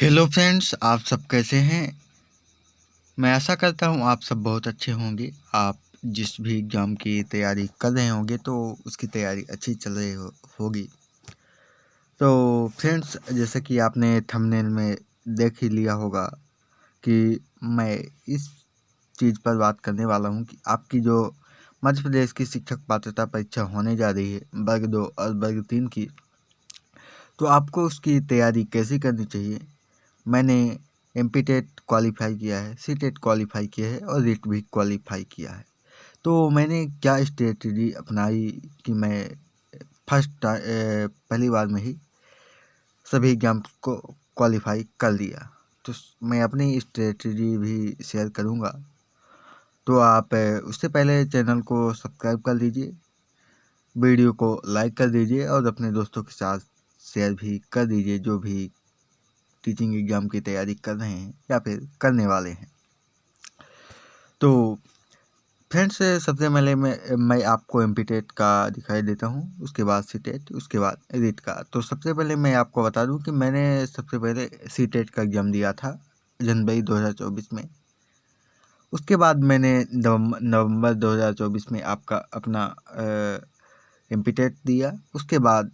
Hello friends, आप सब कैसे हैं। मैं आशा करता हूं आप सब बहुत अच्छे होंगे। आप जिस भी एग्ज़ाम की तैयारी कर रहे होंगे तो उसकी तैयारी अच्छी चल रही होगी। तो फ्रेंड्स, जैसे कि आपने थंबनेल में देख ही लिया होगा कि मैं इस चीज़ पर बात करने वाला हूं कि आपकी जो मध्य प्रदेश की शिक्षक पात्रता परीक्षा होने जा रही है वर्ग 2 और वर्ग 3 की, तो आपको उसकी तैयारी कैसे करनी चाहिए। मैंने एमपी-टेट क्वालिफ़ाई किया है, सी-टेट क्वालिफ़ाई किया है और रीट भी क्वालिफ़ाई किया है। तो मैंने क्या स्ट्रेटजी अपनाई कि मैं पहली बार में ही सभी एग्ज़ाम को क्वालिफ़ाई कर लिया। तो मैं अपनी स्ट्रेटजी भी शेयर करूँगा। तो आप उससे पहले चैनल को सब्सक्राइब कर लीजिए, वीडियो को लाइक कर दीजिए और अपने दोस्तों के साथ शेयर भी कर दीजिए जो भी टीचिंग एग्ज़ाम की तैयारी कर रहे हैं या फिर करने वाले हैं। तो फ्रेंड्स, सबसे पहले मैं आपको एमपी-टेट का दिखाई देता हूँ, उसके बाद सी-टेट, उसके बाद रीट का। तो सबसे पहले मैं आपको बता दूँ कि मैंने सबसे पहले सी-टेट का एग्ज़ाम दिया था जनवरी 2024 में। उसके बाद मैंने नवंबर 2024 में अपना एमपी-टेट दिया। उसके बाद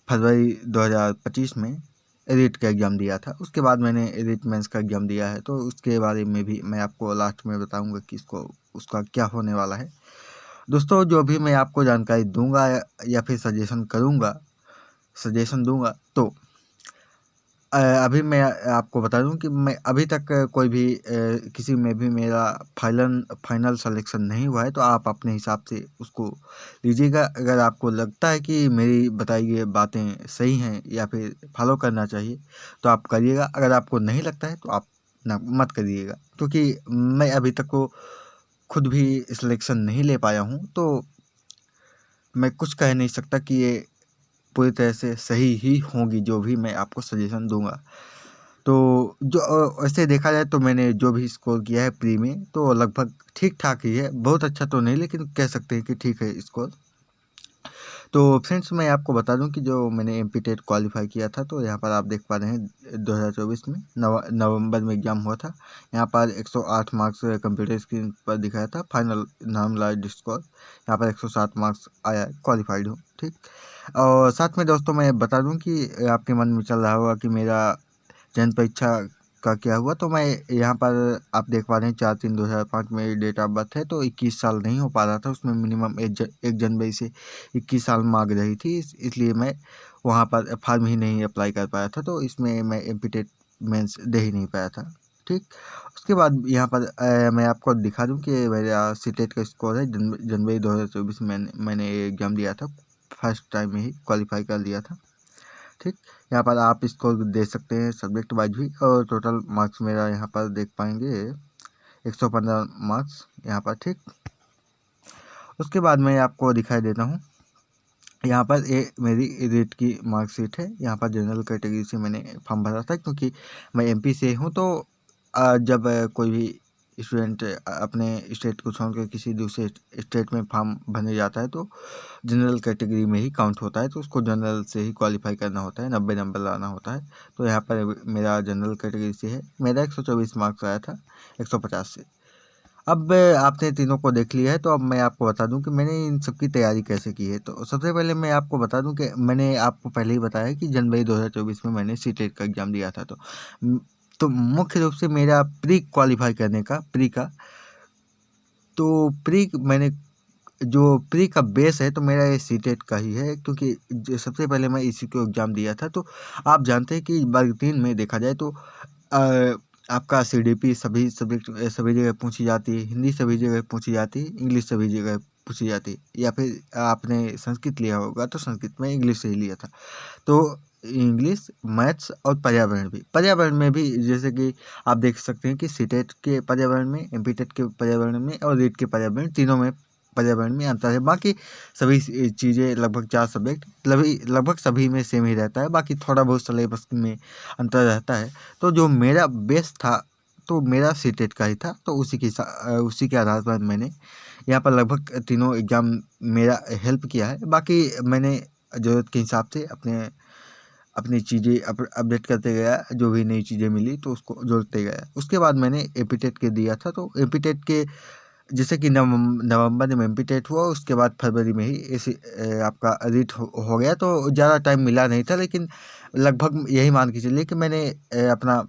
फरवरी 2025 में रीट का एग्ज़ाम दिया था। उसके बाद मैंने रीट मेंस का एग्ज़ाम दिया है, तो उसके बारे में भी मैं आपको लास्ट में बताऊंगा कि उसका क्या होने वाला है। दोस्तों, जो भी मैं आपको जानकारी दूंगा या फिर सजेशन दूंगा तो अभी मैं आपको बता दूं कि मैं अभी तक कोई भी किसी में भी मेरा फाइनल सिलेक्शन नहीं हुआ है। तो आप अपने हिसाब से उसको लीजिएगा। अगर आपको लगता है कि मेरी बताई गई बातें सही हैं या फिर फॉलो करना चाहिए तो आप करिएगा। अगर आपको नहीं लगता है तो आप ना मत करिएगा, क्योंकि मैं अभी तक को खुद भी सिलेक्शन नहीं ले पाया हूँ। तो मैं कुछ कह नहीं सकता कि ये पूरी तरह से सही ही होंगी जो भी मैं आपको सजेशन दूंगा। तो जो ऐसे देखा जाए तो मैंने जो भी स्कोर किया है प्री में तो लगभग ठीक ठाक ही है। बहुत अच्छा तो नहीं, लेकिन कह सकते हैं कि ठीक है स्कोर। तो फ्रेंड्स, मैं आपको बता दूं कि जो मैंने एमपी-टेट क्वालिफाई किया था, तो यहाँ पर आप देख पा रहे हैं 2024 में नवंबर में एग्ज़ाम हुआ था। यहाँ पर 108 मार्क्स कंप्यूटर स्क्रीन पर दिखाया था। फाइनल नॉर्मलाइज्ड स्कोर यहाँ पर 107 मार्क्स आया, क्वालिफाइड हूँ। ठीक। और साथ में दोस्तों मैं बता दूं कि आपके मन में चल रहा होगा कि मेरा चयन परीक्षा का क्या हुआ। तो मैं यहाँ पर आप देख पा रहे हैं 4/3/2005 मेरी डेट ऑफ बर्थ है। तो 21 साल नहीं हो पा रहा था, उसमें मिनिमम 1 जनवरी से 21 साल मांग रही थी। इसलिए मैं वहाँ पर फॉर्म ही नहीं अप्लाई कर पाया था। तो इसमें मैं एमपी-टेट मेंस दे ही नहीं पाया था। ठीक। उसके बाद यहाँ पर मैं आपको दिखा दूँ कि मेरा सी-टेट का स्कोर है। जनवरी 2024 में मैंने एग्ज़ाम दिया था, फर्स्ट टाइम में ही क्वालिफाई कर लिया था। ठीक। यहाँ पर आप इसको दे सकते हैं सब्जेक्ट वाइज भी, और टोटल मार्क्स मेरा यहाँ पर देख पाएंगे 115 मार्क्स यहाँ पर। ठीक। उसके बाद मैं आपको दिखाई देता हूँ, यहाँ पर ये मेरी रीट की मार्कशीट है। यहाँ पर जनरल कैटेगरी से मैंने फॉर्म भरा था, क्योंकि मैं एमपी से हूँ। तो जब कोई भी स्टूडेंट अपने स्टेट को छोड़कर किसी दूसरे स्टेट में फॉर्म भरने जाता है तो जनरल कैटेगरी में ही काउंट होता है। तो उसको जनरल से ही क्वालिफाई करना होता है, 90 नंबर लाना होता है। तो यहाँ पर मेरा जनरल कैटेगरी से है। मेरा 124 मार्क्स आया था 150 से। अब आपने तीनों को देख लिया है, तो अब मैं आपको बता दूं कि मैंने इन सब की तैयारी कैसे की है। तो सबसे पहले मैं आपको बता दूं कि मैंने आपको पहले ही बताया कि जनवरी 2024 में मैंने सी-टेट का एग्ज़ाम दिया था। तो मुख्य रूप से मेरा प्री क्वालिफाई करने का मैंने जो प्री का बेस है तो मेरा ये सी-टेट का ही है, क्योंकि सबसे पहले मैं इसी को एग्ज़ाम दिया था। तो आप जानते हैं कि वर्ग 3 में देखा जाए तो आपका सीडीपी सभी सब्जेक्ट सभी जगह पूछी जाती है, हिंदी सभी जगह पूछी जाती है, इंग्लिश सभी जगह पूछी जाती है। या फिर आपने संस्कृत लिया होगा तो संस्कृत में इंग्लिश से ही लिया था। तो इंग्लिश, मैथ्स और पर्यावरण में भी जैसे कि आप देख सकते हैं कि सी-टेट के पर्यावरण में, एमपी-टेट के पर्यावरण में और रीट के पर्यावरण, तीनों में पर्यावरण में अंतर है। बाकी सभी चीज़ें लगभग 4 सब्जेक्ट लगभग सभी में सेम ही रहता है। बाकी थोड़ा बहुत सिलेबस में अंतर रहता है। तो जो मेरा बेस था तो मेरा सी-टेट का ही था। तो उसी के आधार पर मैंने यहाँ पर लगभग तीनों एग्ज़ाम मेरा हेल्प किया है। बाकी मैंने ज़रूरत के हिसाब से अपने अपनी चीज़ें अपडेट करते गया, जो भी नई चीज़ें मिली तो उसको जोड़ते गया। उसके बाद मैंने एपीटेट के दिया था, तो एपीटेट के जैसे कि नवंबर में एमपी हुआ, उसके बाद फरवरी में ही ऐसे आपका रीट हो गया। तो ज़्यादा टाइम मिला नहीं था, लेकिन लगभग यही मान के चलिए कि मैंने अपना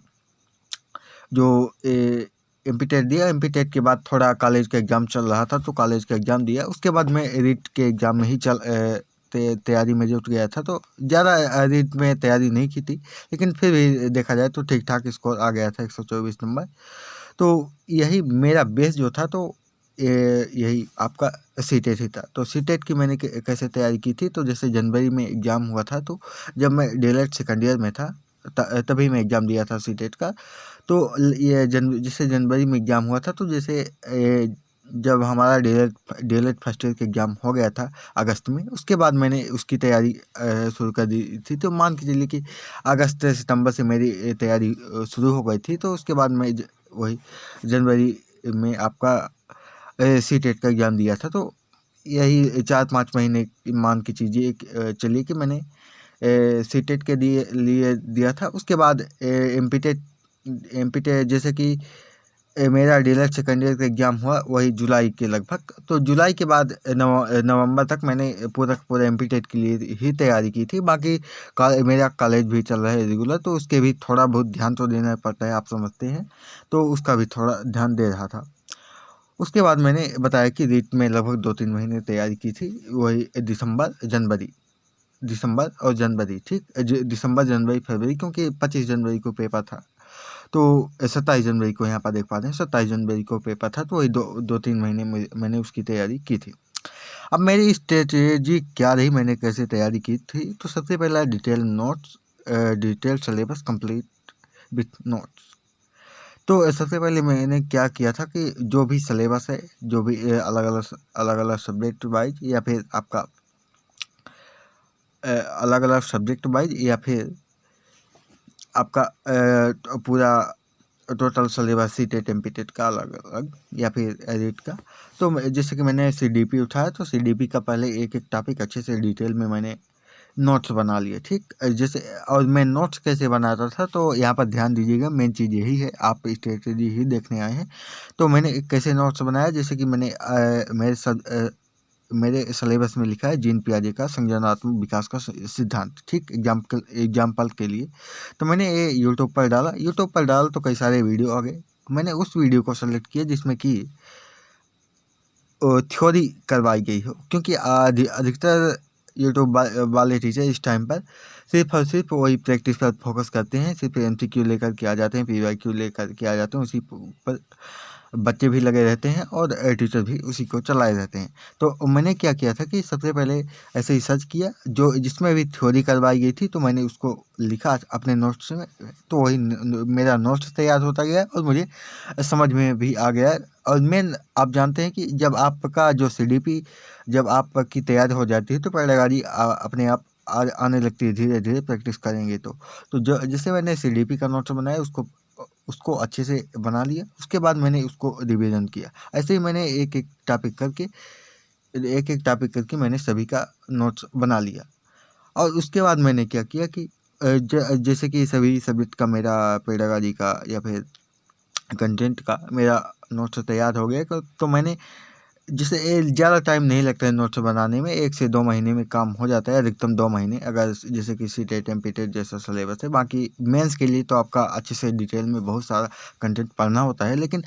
जो एमपी दिया, एमपी के बाद थोड़ा कॉलेज का एग्ज़ाम चल रहा था, तो कॉलेज का एग्ज़ाम दिया। उसके बाद मैं रीट के एग्ज़ाम में ही तैयारी में जुट गया था। तो ज़्यादा रीट में तैयारी नहीं की थी, लेकिन फिर भी देखा जाए तो ठीक ठाक स्कोर आ गया था, 124 नंबर। तो यही मेरा बेस जो था, तो यही आपका सीटेट ही था। तो सीटेट की मैंने कैसे तैयारी की थी, तो जैसे जनवरी में एग्ज़ाम हुआ था, तो जब मैं डीएलएड सेकंड ईयर में था तभी मैं एग्ज़ाम दिया था सीटेट का। तो ये जैसे जनवरी में एग्ज़ाम हुआ था, तो जैसे जब हमारा डीएलएड फर्स्ट ईयर का एग्ज़ाम हो गया था अगस्त में, उसके बाद मैंने उसकी तैयारी शुरू कर दी थी। तो मान के चलिए कि अगस्त सितंबर से मेरी तैयारी शुरू हो गई थी। तो उसके बाद मैं वही जनवरी में आपका सीटेट का एग्ज़ाम दिया था। तो यही 4-5 महीने मान के चलिए कि मैंने सीटेट के लिए दिया था। उसके बाद एमपीटेट जैसे कि मेरा डीलर सेकेंड ईयर का एग्ज़ाम हुआ वही जुलाई के लगभग। तो जुलाई के बाद नवंबर तक मैंने पूरा एमपीटेट के लिए ही तैयारी की थी। बाकी मेरा कॉलेज भी चल रहा है रेगुलर, तो उसके भी थोड़ा बहुत ध्यान तो देना पड़ता है, आप समझते हैं। तो उसका भी थोड़ा ध्यान दे रहा था। उसके बाद मैंने बताया कि रीट में लगभग 2-3 महीने तैयारी की थी, वही दिसंबर और जनवरी, ठीक। दिसंबर, जनवरी, फरवरी, क्योंकि 25 जनवरी को पेपर था। तो 27 जनवरी को यहाँ पर देख पाते हैं, 27 जनवरी को पेपर था। तो वही 2-3 महीने में मैंने उसकी तैयारी की थी। अब मेरी स्ट्रेटेजी क्या रही, मैंने कैसे तैयारी की थी, तो सबसे पहला detail syllabus complete with notes. तो सबसे पहले मैंने क्या किया था कि जो भी सिलेबस है, जो भी अलग अलग सब्जेक्ट वाइज, या फिर आपका अलग अलग सब्जेक्ट वाइज, या फिर आपका पूरा टोटल सिलेबस सीटेट एमपीटेट का अलग अलग, या फिर एडिट का। तो जैसे कि मैंने सीडीपी उठाया, तो सीडीपी का पहले एक एक टॉपिक अच्छे से डिटेल में मैंने नोट्स बना लिए, ठीक। जैसे और मैं नोट्स कैसे बनाता था, तो यहाँ पर ध्यान दीजिएगा, मेन चीज़ यही है, आप स्ट्रेटेजी ही देखने आए हैं। तो मैंने कैसे नोट्स बनाया, जैसे कि मैंने मेरे सिलेबस में लिखा है जीन पियाजे का संज्ञानात्मक विकास का सिद्धांत, ठीक। एग्जाम्पल के लिए तो मैंने ये यूट्यूब पर डाला तो कई सारे वीडियो आ गए। मैंने उस वीडियो को सेलेक्ट किया जिसमें कि थ्योरी करवाई गई हो, क्योंकि अधिकतर यूट्यूब वाले टीचर इस टाइम पर सिर्फ और सिर्फ वही प्रैक्टिस पर फोकस करते हैं, सिर्फ एमसीक्यू लेकर के आ जाते हैं, पीवाईक्यू लेकर के आ जाते हैं, उसी पर बच्चे भी लगे रहते हैं और टीचर भी उसी को चलाए रहते हैं। तो मैंने क्या किया था कि सबसे पहले ऐसे ही सर्च किया जो जिसमें भी थ्योरी करवाई गई थी, तो मैंने उसको लिखा अपने नोट्स में। तो वही मेरा नोट्स तैयार होता गया और मुझे समझ में भी आ गया। और मेन आप जानते हैं कि जब आपका जो सीडीपी जब आपकी तैयारी हो जाती है, तो पैडागॉजी अपने आप आने लगती है, धीरे धीरे प्रैक्टिस करेंगे तो जो जैसे मैंने सीडीपी का नोट्स बनाया, उसको अच्छे से बना लिया। उसके बाद मैंने उसको रिवीजन किया। ऐसे ही मैंने एक एक टॉपिक करके मैंने सभी का नोट्स बना लिया। और उसके बाद मैंने क्या किया कि जैसे कि सभी सब्जेक्ट का मेरा पेडागॉजी का या फिर कंटेंट का मेरा नोट्स तैयार हो गया, तो मैंने जिसे ज़्यादा टाइम नहीं लगता है नोट्स बनाने में, 1 से 2 महीने में काम हो जाता है, अधिकतम 2 महीने, अगर जैसे कि सीटेट एमपीटेट जैसा सिलेबस है। बाकी मेंस के लिए तो आपका अच्छे से डिटेल में बहुत सारा कंटेंट पढ़ना होता है, लेकिन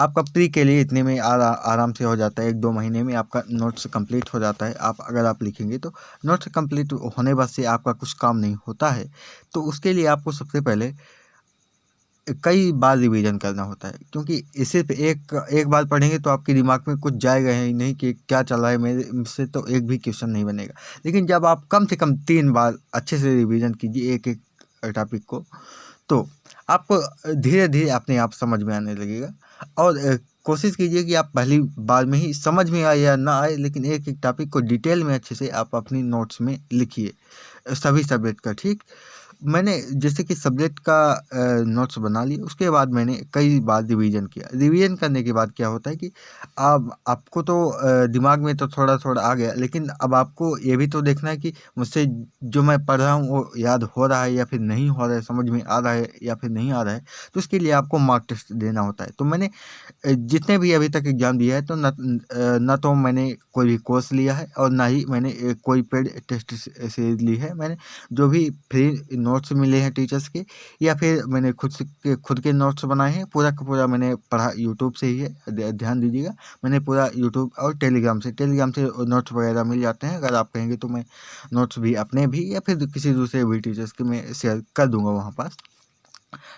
आपका प्री के लिए इतने में आराम से हो जाता है, 1-2 महीने में आपका नोट्स कंप्लीट हो जाता है। अगर आप लिखेंगे तो नोट्स कंप्लीट होने बाद से आपका कुछ काम नहीं होता है। तो उसके लिए आपको सबसे पहले कई बार रिवीजन करना होता है, क्योंकि इसे पे एक बार पढ़ेंगे तो आपके दिमाग में कुछ जाएगा ही नहीं कि क्या चल रहा है, मेरे से तो एक भी क्वेश्चन नहीं बनेगा। लेकिन जब आप कम से कम 3 बार अच्छे से रिवीजन कीजिए एक एक टॉपिक को, तो आपको धीरे धीरे अपने आप समझ में आने लगेगा। और कोशिश कीजिए कि आप पहली बार में ही समझ में आए या ना आए, लेकिन एक एक टॉपिक को डिटेल में अच्छे से आप अपनी नोट्स में लिखिए, सभी सब्जेक्ट का, ठीक। मैंने जैसे कि सब्जेक्ट का नोट्स बना लिए, उसके बाद मैंने कई बार रिवीजन किया। रिवीजन करने के बाद क्या होता है कि अब आपको तो दिमाग में तो थोड़ा थोड़ा आ गया, लेकिन अब आपको ये भी तो देखना है कि मुझसे जो मैं पढ़ रहा हूँ वो याद हो रहा है या फिर नहीं हो रहा है, समझ में आ रहा है या फिर नहीं आ रहा है। तो उसके लिए आपको मार्क टेस्ट देना होता है। तो मैंने जितने भी अभी तक एग्ज़ाम दिया है, तो न तो मैंने कोई भी कोर्स लिया है और ना ही मैंने कोई पेड टेस्ट सीरीज ली है। मैंने जो भी फ्री नोट्स मिले हैं टीचर्स के, या फिर मैंने खुद के नोट्स बनाए हैं, पूरा का पूरा मैंने पढ़ा यूट्यूब से ही है। ध्यान दीजिएगा, मैंने पूरा यूट्यूब और टेलीग्राम से नोट्स वगैरह मिल जाते हैं। अगर आप कहेंगे तो मैं नोट्स भी अपने भी या फिर किसी दूसरे भी टीचर्स के मैं शेयर कर दूंगा वहाँ पास।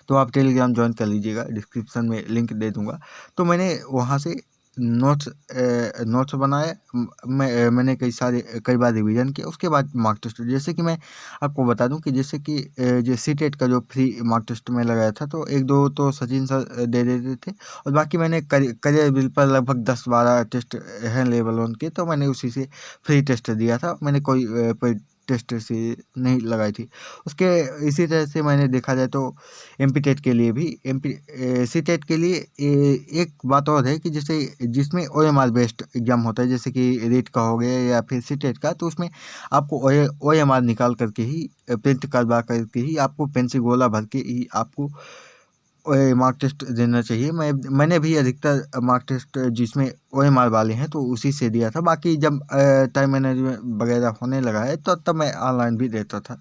तो आप टेलीग्राम ज्वाइन कर लीजिएगा, डिस्क्रिप्शन में लिंक दे दूंगा। तो मैंने वहाँ से नोट्स बनाए। मैंने कई बार रिवीजन किया, उसके बाद मार्क टेस्ट। जैसे कि मैं आपको बता दूं कि जैसे कि जो सीटेट का जो फ्री मार्क टेस्ट में लगाया था, तो एक दो तो सचिन सर दे देते थे, और बाकी मैंने करियर बिल पर लगभग 10-12 टेस्ट हैं लेवल 1 के, तो मैंने उसी से फ्री टेस्ट दिया था। मैंने कोई टेस्ट से नहीं लगाई थी। उसके इसी तरह से मैंने देखा जाए तो एमपी टेट के लिए भी सी टेट के लिए एक बात और है कि जैसे जिसमें ओएमआर बेस्ड एग्जाम होता है, जैसे कि रीट का हो गया या फिर सी टेट का, तो उसमें आपको ओएमआर निकाल करके ही प्रिंट करवा करके ही आपको पेन से गोला भर के ही आपको मार्क टेस्ट देना चाहिए। मैंने भी अधिकतर मार्क टेस्ट जिसमें ओएमआर वाले हैं तो उसी से दिया था। बाकी जब टाइम मैनेजमेंट वगैरह होने लगा है तो तब मैं ऑनलाइन भी देता था।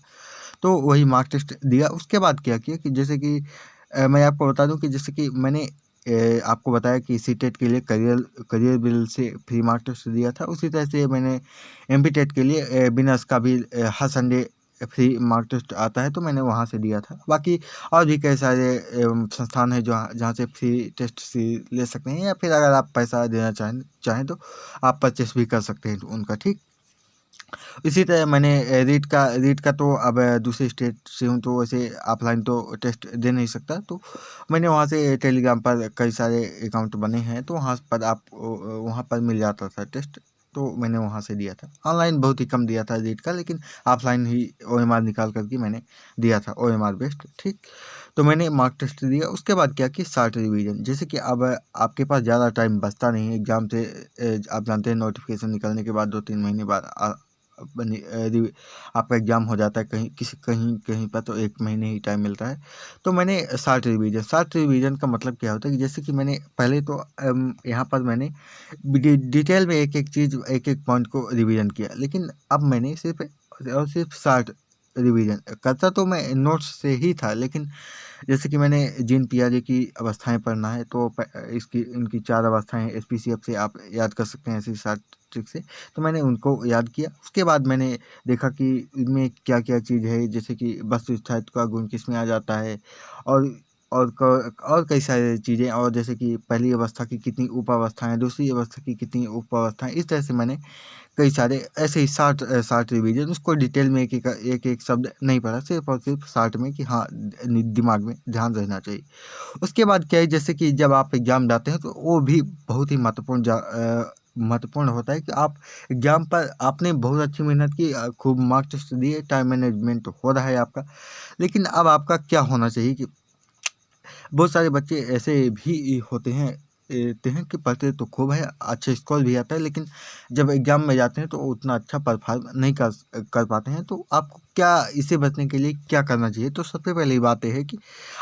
तो वही मार्क टेस्ट दिया। उसके बाद क्या किया कि जैसे कि मैं आपको बता दूं कि जैसे कि मैंने आपको बताया कि सीटेट के लिए करियर बिल से फ्री मार्क टेस्ट दिया था। उसी तरह से मैंने एमपी टेट के लिए बिनर्स का भी हर संडे फ्री मार्क टेस्ट आता है, तो मैंने वहाँ से दिया था। बाकी और भी कई सारे संस्थान हैं जहाँ जहाँ से फ्री टेस्ट ले सकते हैं, या फिर अगर आप पैसा देना चाहें तो आप परचेस भी कर सकते हैं उनका। ठीक, इसी तरह मैंने रीट का तो अब दूसरे स्टेट से हूँ, तो वैसे ऑफलाइन तो टेस्ट दे नहीं सकता। तो मैंने वहाँ से टेलीग्राम पर कई सारे अकाउंट बने हैं, तो वहाँ पर मिल जाता था टेस्ट, तो मैंने वहाँ से दिया था। ऑनलाइन बहुत ही कम दिया था रीट का, लेकिन ऑफलाइन ही ओएमआर निकाल करके मैंने दिया था, ओएमआर बेस्ड। ठीक, तो मैंने मार्क टेस्ट दिया। उसके बाद क्या कि शॉर्ट रिवीजन। जैसे कि अब आपके पास ज़्यादा टाइम बचता नहीं है एग्जाम से। आप जानते हैं नोटिफिकेशन निकलने के बाद 2-3 महीने बाद आपका एग्ज़ाम हो जाता है। कहीं कहीं पर तो 1 महीने ही टाइम मिलता है। तो मैंने शॉर्ट रिवीजन का मतलब क्या होता है कि जैसे कि मैंने पहले तो यहाँ पर मैंने डिटेल में एक एक चीज़, एक एक पॉइंट को रिवीजन किया, लेकिन अब मैंने सिर्फ शॉर्ट रिवीजन करता। तो मैं नोट्स से ही था, लेकिन जैसे कि मैंने जीन पियाजे की अवस्थाएं पढ़ना है, तो इसकी इनकी 4 अवस्थाएं एसपीसीएफ से आप याद कर सकते हैं, ऐसी शार्ट ट्रिक से। तो मैंने उनको याद किया। उसके बाद मैंने देखा कि इनमें क्या क्या चीज़ है, जैसे कि वस्तु स्थायित्व का गुण किस में आ जाता है, और और कई सारी चीज़ें, और जैसे कि पहली अवस्था की कितनी उप अवस्थाएं, दूसरी अवस्था की कितनी उप अवस्थाएं। इस तरह से मैंने कई सारे ऐसे ही शार्ट रिवीजन, उसको डिटेल में एक एक शब्द नहीं पढ़ा, सिर्फ और सिर्फ शार्ट में कि हाँ दिमाग में ध्यान रहना चाहिए। उसके बाद क्या है, जैसे कि जब आप एग्ज़ाम जाते हैं तो वो भी बहुत ही महत्वपूर्ण होता है कि आप एग्ज़ाम पर आपने बहुत अच्छी मेहनत की, खूब मार्क टेस्ट दिए, टाइम मैनेजमेंट हो रहा है आपका। लेकिन अब आपका क्या होना चाहिए कि बहुत सारे बच्चे ऐसे भी होते हैं कि पढ़ते तो खूब है, अच्छे स्कोर भी आता है, लेकिन जब एग्ज़ाम में जाते हैं तो उतना अच्छा परफॉर्म नहीं कर पाते हैं। तो आपको क्या, इससे बचने के लिए क्या करना चाहिए? तो सबसे पहली बात ये है कि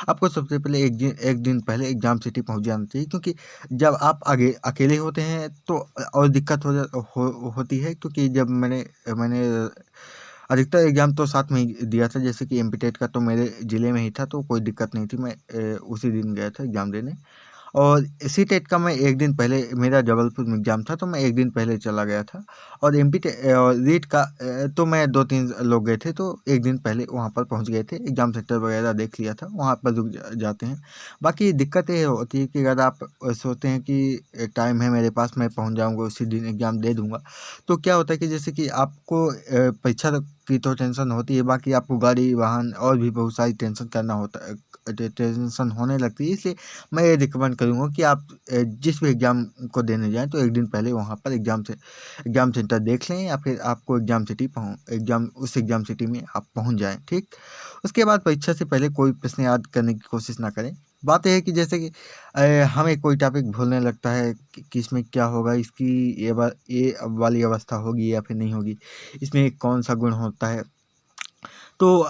आपको सबसे पहले एक दिन पहले एग्ज़ाम सिटी पहुंच जाना चाहिए, क्योंकि जब आप आगे अकेले होते हैं तो और दिक्कत होती है, क्योंकि जब मैंने अधिकतर एग्ज़ाम तो साथ में ही दिया था। जैसे कि एमपी टेट का तो मेरे ज़िले में ही था, तो कोई दिक्कत नहीं थी। मैं उसी दिन गया था एग्ज़ाम देने। और सी टेट का मैं एक दिन पहले, मेरा जबलपुर में एग्ज़ाम था, तो मैं एक दिन पहले चला गया था। और और रीट का तो मैं 2-3 लोग गए थे, तो एक दिन पहले वहाँ पर पहुँच गए थे। एग्ज़ाम सेंटर वगैरह देख लिया था, वहाँ पर रुक जाते हैं। बाकी दिक्कत ये होती है कि अगर आप सोचते हैं कि टाइम है मेरे पास, मैं पहुँच जाऊँगा उसी दिन एग्ज़ाम दे दूँगा, तो क्या होता है कि जैसे कि आपको परीक्षा की तो टेंशन होती है, बाकी आपको गाड़ी वाहन और भी बहुत सारी टेंशन करना होता है, टेंशन होने लगती है। इसलिए मैं ये रिकमेंड करूँगा कि आप जिस भी एग्ज़ाम को देने जाएँ तो एक दिन पहले वहाँ पर एग्ज़ाम सेंटर देख लें, या फिर आपको उस एग्ज़ाम सिटी में आप पहुँच जाएँ, ठीक। उसके बाद परीक्षा से पहले कोई प्रश्न याद करने की कोशिश ना करें। बात ये है कि जैसे कि हमें कोई टॉपिक भूलने लगता है कि इसमें क्या होगा, इसकी ये वाली अवस्था होगी या फिर नहीं होगी, इसमें कौन सा गुण होता है। तो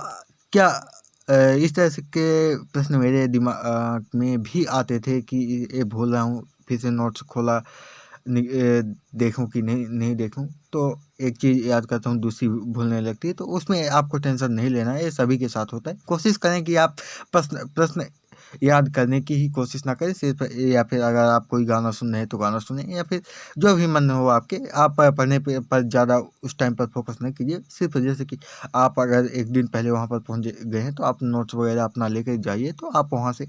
क्या इस तरह से के प्रश्न मेरे दिमाग में भी आते थे कि ये भूल रहा हूँ, फिर से नोट्स खोला, देखूं कि नहीं देखूं, तो एक चीज़ याद करता हूँ दूसरी भूलने लगती है। तो उसमें आपको टेंशन नहीं लेना है, ये सभी के साथ होता है। कोशिश करें कि आप प्रश्न याद करने की ही कोशिश ना करें सिर्फ, या फिर अगर आप कोई गाना सुन रहे हैं तो गाना सुनें, या फिर जो भी मन हो आपके, आप पढ़ने पर ज़्यादा उस टाइम पर फोकस नहीं कीजिए। सिर्फ जैसे कि आप अगर एक दिन पहले वहाँ पर पहुँच गए हैं तो आप नोट्स वगैरह अपना लेकर जाइए, तो आप वहाँ से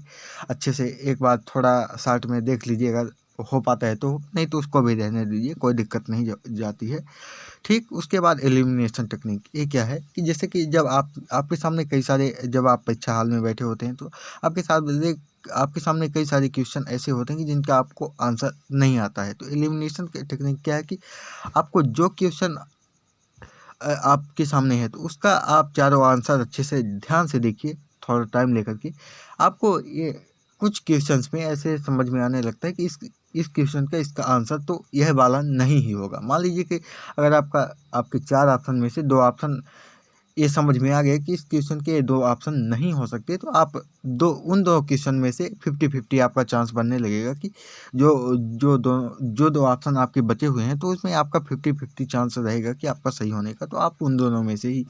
अच्छे से एक बार थोड़ा शार्ट में देख लीजिए, अगर हो पाता है तो, नहीं तो उसको भी रहने दीजिए, कोई दिक्कत नहीं जाती है, ठीक। उसके बाद एलिमिनेशन टेक्निक, ये क्या है कि जैसे कि जब आपके सामने कई सारे, जब आप परीक्षा हॉल में बैठे होते हैं तो आपके सामने कई सारे क्वेश्चन ऐसे होते हैं कि जिनका आपको आंसर नहीं आता है। तो एलिमिनेशन टेक्निक क्या है कि आपको जो क्वेश्चन आपके सामने है तो उसका आप चारों आंसर अच्छे से ध्यान से देखिए, थोड़ा टाइम लेकर के। आपको ये कुछ क्वेश्चंस में ऐसे समझ में आने लगता है कि इस क्वेश्चन का इसका आंसर तो यह वाला नहीं ही होगा। मान लीजिए कि अगर आपके 4 ऑप्शन में से 2 ऑप्शन ये समझ में आ गया कि इस क्वेश्चन के 2 ऑप्शन नहीं हो सकते, तो आप उन 2 क्वेश्चन में से 50-50 आपका चांस बनने लगेगा कि जो 2 ऑप्शन आपके बचे हुए हैं तो उसमें आपका 50-50 चांस रहेगा कि आपका सही होने का, तो आप उन दोनों में से ही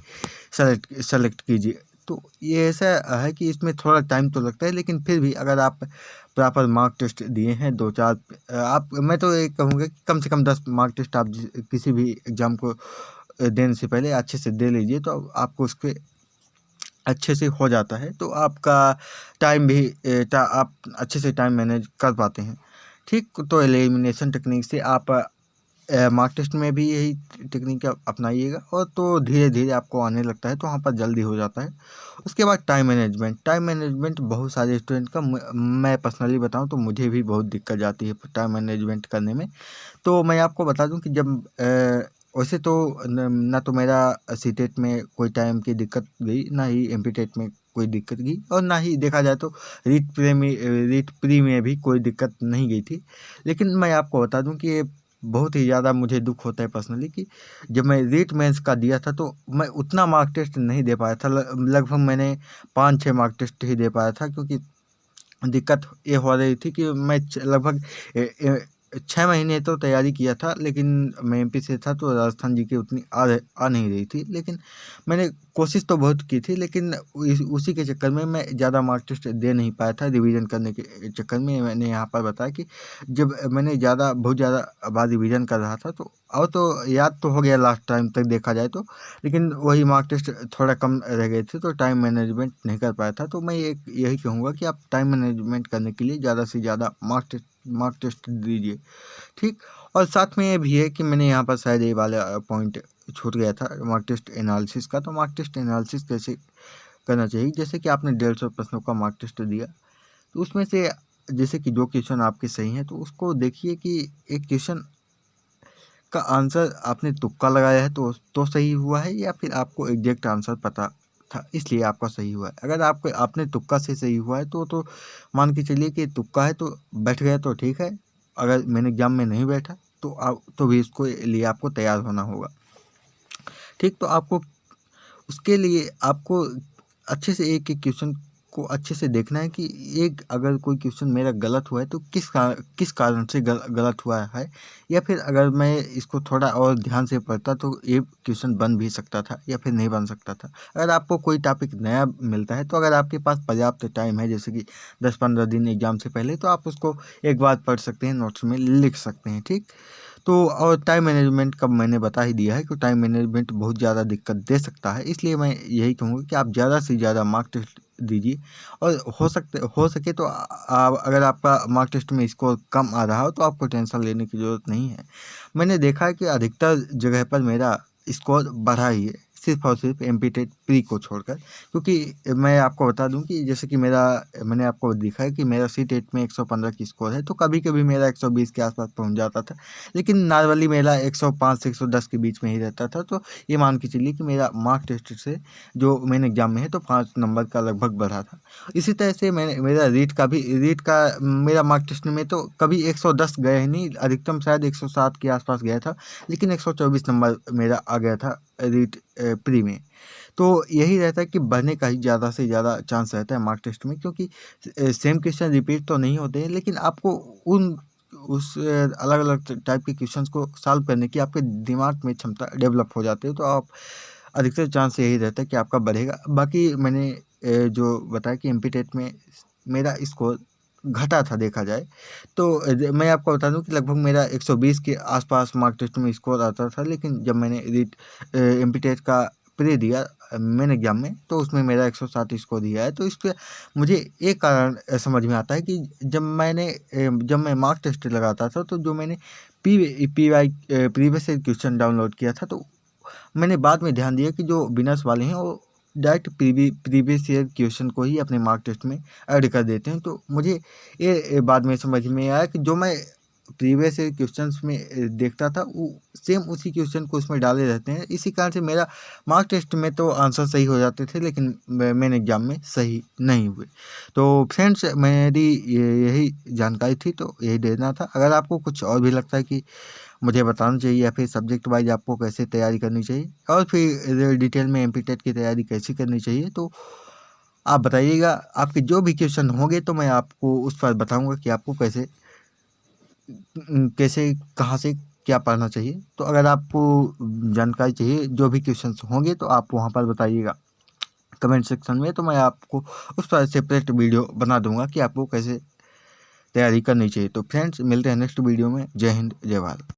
सेलेक्ट कीजिए। तो ये ऐसा है कि इसमें थोड़ा टाइम तो लगता है, लेकिन फिर भी अगर आप प्रॉपर मार्क टेस्ट दिए हैं 2-4, मैं तो ये कहूँगा कि कम से कम 10 मार्क टेस्ट आप किसी भी एग्ज़ाम को देने से पहले अच्छे से दे लीजिए, तो आपको उसके अच्छे से हो जाता है, तो आपका टाइम भी आप अच्छे से टाइम मैनेज कर पाते हैं, ठीक। तो एलिमिनेशन टेक्निक से आप मार्क टेस्ट में भी यही टेक्निक अपनाइएगा, और तो धीरे धीरे आपको आने लगता है, तो वहाँ पर जल्दी हो जाता है। उसके बाद टाइम मैनेजमेंट बहुत सारे स्टूडेंट का, मैं पर्सनली बताऊं तो मुझे भी बहुत दिक्कत जाती है टाइम मैनेजमेंट करने में। तो मैं आपको बता दूं कि जब वैसे तो ना तो मेरा सीटेट में कोई टाइम की दिक्कत गई, ना ही एमपीटेट में कोई दिक्कत गई, और ना ही देखा जाए तो रीट प्री में भी कोई दिक्कत नहीं गई थी। लेकिन मैं आपको बता दूं कि ये बहुत ही ज़्यादा मुझे दुख होता है पर्सनली कि जब मैं रीट मेंस का दिया था तो मैं उतना मार्क टेस्ट नहीं दे पाया था। लगभग मैंने 5-6 मार्क टेस्ट ही दे पाया था, क्योंकि दिक्कत ये हो रही थी कि मैं लगभग 6 महीने तो तैयारी किया था, लेकिन मैं एमपी से था तो राजस्थान जी की उतनी आ नहीं रही थी। लेकिन मैंने कोशिश तो बहुत की थी, लेकिन उसी के चक्कर में मैं ज़्यादा मार्क टेस्ट दे नहीं पाया था। रिवीजन करने के चक्कर में मैंने यहाँ पर बताया कि जब मैंने बहुत ज़्यादा बार रिवीजन कर रहा था, तो और तो याद तो हो गया लास्ट टाइम तक देखा जाए तो, लेकिन वही मार्क टेस्ट थोड़ा कम रह गए थे, तो टाइम मैनेजमेंट नहीं कर पाया था। तो मैं यही कहूँगा कि आप टाइम मैनेजमेंट करने के लिए ज़्यादा से ज़्यादा मार्क टेस्ट दीजिए, ठीक। और साथ में ये भी है कि मैंने यहाँ पर शायद ये वाला पॉइंट छूट गया था मार्क टेस्ट एनालिसिस का। तो मार्क टेस्ट एनालिसिस कैसे करना चाहिए, जैसे कि आपने 150 प्रश्नों का मार्क टेस्ट दिया, तो उसमें से जैसे कि जो क्वेश्चन आपके सही हैं तो उसको देखिए कि एक क्वेश्चन का आंसर आपने तुक्का लगाया है तो सही हुआ है, या फिर आपको एग्जैक्ट आंसर पता था इसलिए आपका सही हुआ है। अगर आपने तुक्का से सही हुआ है तो मान के चलिए कि तुक्का है तो बैठ गया तो ठीक है। अगर मैंने एग्जाम में नहीं बैठा तो भी इसको लिए आपको तैयार होना होगा, ठीक। तो आपको उसके लिए आपको अच्छे से एक एक क्वेश्चन को अच्छे से देखना है कि एक अगर कोई क्वेश्चन मेरा गलत हुआ है तो किस कारण से गलत हुआ है, या फिर अगर मैं इसको थोड़ा और ध्यान से पढ़ता तो ये क्वेश्चन बन भी सकता था या फिर नहीं बन सकता था। अगर आपको कोई टॉपिक नया मिलता है तो अगर आपके पास पर्याप्त टाइम है, जैसे कि 10-15 दिन एग्जाम से पहले, तो आप उसको एक बार पढ़ सकते हैं, नोट्स में लिख सकते हैं, ठीक। तो और टाइम मैनेजमेंट का मैंने बता ही दिया है कि टाइम मैनेजमेंट बहुत ज़्यादा दिक्कत दे सकता है, इसलिए मैं यही कहूँगा कि आप ज़्यादा से ज़्यादा मार्क टेस्ट दीजिए। और हो सके तो अगर आपका मार्क टेस्ट में स्कोर कम आ रहा हो तो आपको टेंशन लेने की ज़रूरत नहीं है। मैंने देखा है कि अधिकतर जगह पर मेरा स्कोर बढ़ा ही है, सिर्फ और सिर्फ एमपी टेट प्री को छोड़कर, क्योंकि मैं आपको बता दूं कि जैसे कि मैंने आपको दिखा है कि मेरा सी-टेट में 115 की स्कोर है, तो कभी कभी मेरा 120 के आसपास पहुंच जाता था, लेकिन नॉर्मली मेरा 105 से 110 के बीच में ही रहता था। तो ये मान के चलिए कि मेरा मार्क टेस्ट से जो मेन एग्जाम में है तो 5 नंबर का लगभग बढ़ा था। इसी तरह से मैंने मेरा रीट का मेरा मार्क टेस्ट में तो कभी 110 गया ही नहीं, अधिकतम शायद 107 के आसपास गया था, लेकिन 124 नंबर मेरा आ गया था रीट प्री में। तो यही रहता है कि बढ़ने का ही ज़्यादा से ज़्यादा चांस रहता है मार्क टेस्ट में, क्योंकि सेम क्वेश्चन रिपीट तो नहीं होते हैं, लेकिन आपको उस अलग अलग टाइप के क्वेश्चंस को सॉल्व करने की आपके दिमाग में क्षमता डेवलप हो जाती है, तो आप अधिकतर चांस यही रहता है कि आपका बढ़ेगा। बाकी मैंने जो बताया कि एमपी टेट में मेरा स्कोर घटा था देखा जाए, तो मैं आपको बता दूं कि लगभग मेरा 120 के आसपास मार्क टेस्ट में स्कोर आता था, लेकिन जब मैंने एमपी टेट का प्री दिया मेन एग्जाम में, तो उसमें मेरा 107 स्कोर दिया है। तो इस पर मुझे एक कारण समझ में आता है कि जब मैं मार्क टेस्ट लगाता था, तो जो मैंने P Y previous question download किया था, तो मैंने बाद में ध्यान दिया कि जो विनर्स वाले हैं वो डायरेक्ट प्रीवियस ईयर क्वेश्चन को ही अपने मार्क टेस्ट में ऐड कर देते हैं। तो मुझे ये बाद में समझ में आया कि जो मैं प्रीवियस ईयर क्वेश्चंस में देखता था, वो सेम उसी क्वेश्चन को उसमें डाले रहते हैं। इसी कारण से मेरा मार्क टेस्ट में तो आंसर सही हो जाते थे, लेकिन मेन एग्जाम में सही नहीं हुए। तो फ्रेंड्स, मेरी यही जानकारी थी, तो यही देना था। अगर आपको कुछ और भी लगता है कि मुझे बताना चाहिए, या फिर सब्जेक्ट वाइज आपको कैसे तैयारी करनी चाहिए, और फिर डिटेल में एमपी टेट की तैयारी कैसे करनी चाहिए, तो आप बताइएगा। आपके जो भी क्वेश्चन होंगे तो मैं आपको उस पर बताऊंगा कि आपको कैसे कहाँ से क्या पढ़ना चाहिए। तो अगर आपको जानकारी चाहिए, जो भी क्वेश्चंस होंगे, तो आप वहाँ पर बताइएगा कमेंट सेक्शन में, तो मैं आपको उस पर सेपरेट वीडियो बना दूंगा कि आपको कैसे तैयारी करनी चाहिए। तो फ्रेंड्स, मिलते हैं नेक्स्ट वीडियो में। जय हिंद, जय भारत।